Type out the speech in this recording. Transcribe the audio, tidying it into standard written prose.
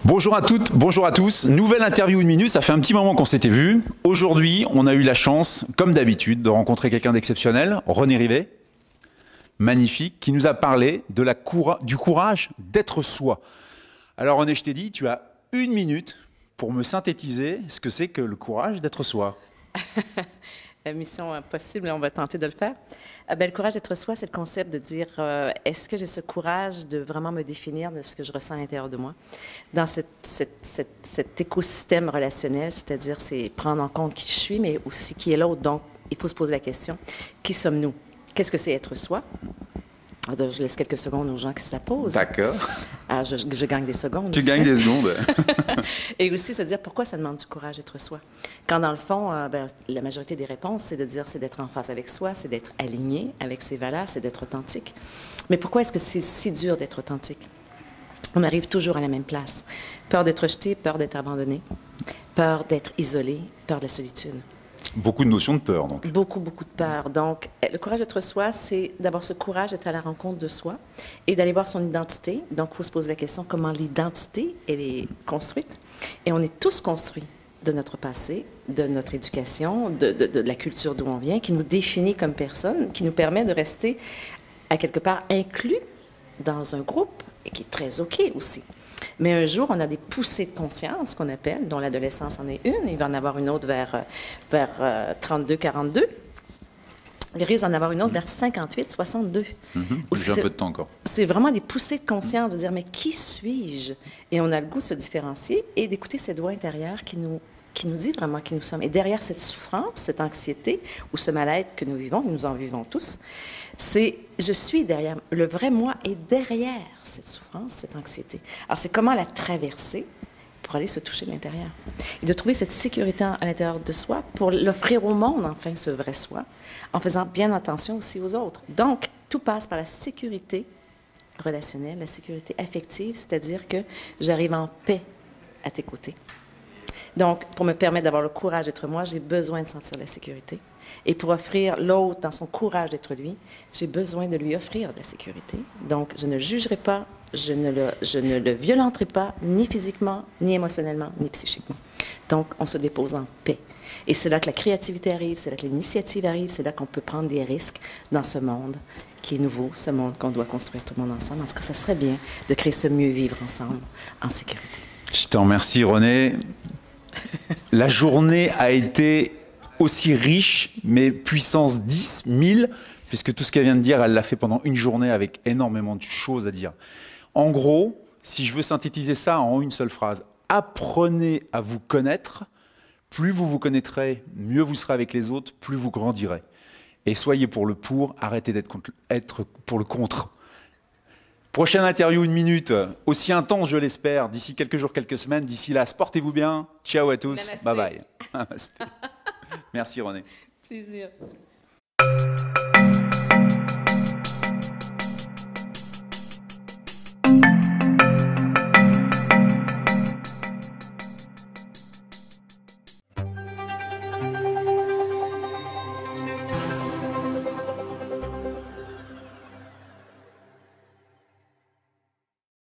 Bonjour à toutes, bonjour à tous. Nouvelle interview une minute, ça fait un petit moment qu'on s'était vu. Aujourd'hui, on a eu la chance, comme d'habitude, de rencontrer quelqu'un d'exceptionnel, René Rivet, magnifique, qui nous a parlé de du courage d'être soi. Alors René, je t'ai dit, tu as une minute pour me synthétiser ce que c'est que le courage d'être soi. Mission impossible, on va tenter de le faire. Le courage d'être soi, c'est le concept de dire est-ce que j'ai ce courage de vraiment me définir de ce que je ressens à l'intérieur de moi, dans cet écosystème relationnel, c'est-à-dire c'est prendre en compte qui je suis, mais aussi qui est l'autre. Donc, il faut se poser la question qui sommes-nous? Qu'est-ce que c'est être soi? Alors, je laisse quelques secondes aux gens qui se la posent. D'accord. Alors, je gagne des secondes. Tu gagnes des secondes. Et aussi se dire pourquoi ça demande du courage d'être soi. Quand dans le fond, la majorité des réponses, c'est de dire c'est d'être en phase avec soi, c'est d'être aligné avec ses valeurs, c'est d'être authentique. Mais pourquoi est-ce que c'est si dur d'être authentique? On arrive toujours à la même place. Peur d'être rejeté, peur d'être abandonné, peur d'être isolé, peur de la solitude. Beaucoup de notions de peur, donc. Beaucoup, beaucoup de peur. Donc, le courage d'être soi, c'est d'avoir ce courage d'être à la rencontre de soi et d'aller voir son identité. Donc, il faut se poser la question comment l'identité, elle est construite. Et on est tous construits de notre passé, de notre éducation, de la culture d'où on vient, qui nous définit comme personne, qui nous permet de rester, à quelque part, inclus dans un groupe et qui est très OK aussi. Mais un jour, on a des poussées de conscience qu'on appelle, dont l'adolescence en est une. Il va en avoir une autre vers 32-42. Il risque d'en avoir une autre vers 58-62. J'ai un peu de temps encore. C'est vraiment des poussées de conscience de dire, mais qui suis-je? Et on a le goût de se différencier et d'écouter cette voix intérieure qui nous dit vraiment qui nous sommes. Et derrière cette souffrance, cette anxiété ou ce mal-être que nous vivons, et nous en vivons tous, c'est je suis derrière, le vrai moi est derrière cette souffrance, cette anxiété. Alors, c'est comment la traverser pour aller se toucher de l'intérieur. Et de trouver cette sécurité à l'intérieur de soi pour l'offrir au monde, enfin, ce vrai soi, en faisant bien attention aussi aux autres. Donc, tout passe par la sécurité relationnelle, la sécurité affective, c'est-à-dire que j'arrive en paix à tes côtés. Donc, pour me permettre d'avoir le courage d'être moi, j'ai besoin de sentir la sécurité. Et pour offrir l'autre dans son courage d'être lui, j'ai besoin de lui offrir de la sécurité. Donc, je ne le jugerai pas, je ne le violenterai pas, ni physiquement, ni émotionnellement, ni psychiquement. Donc, on se dépose en paix. Et c'est là que la créativité arrive, c'est là que l'initiative arrive, c'est là qu'on peut prendre des risques dans ce monde qui est nouveau, ce monde qu'on doit construire tout le monde ensemble. En tout cas, ça serait bien de créer ce mieux vivre ensemble en sécurité. Je te remercie, René. La journée a été aussi riche, mais puissance 10, 1000, puisque tout ce qu'elle vient de dire, elle l'a fait pendant une journée avec énormément de choses à dire. En gros, si je veux synthétiser ça en une seule phrase, apprenez à vous connaître, plus vous vous connaîtrez, mieux vous serez avec les autres, plus vous grandirez. Et soyez pour le pour, arrêtez d'être pour le contre. Prochaine interview, une minute, aussi intense, je l'espère, d'ici quelques jours, quelques semaines. D'ici là, portez-vous bien. Ciao à tous. Namasté. Bye bye. Merci René. Plaisir.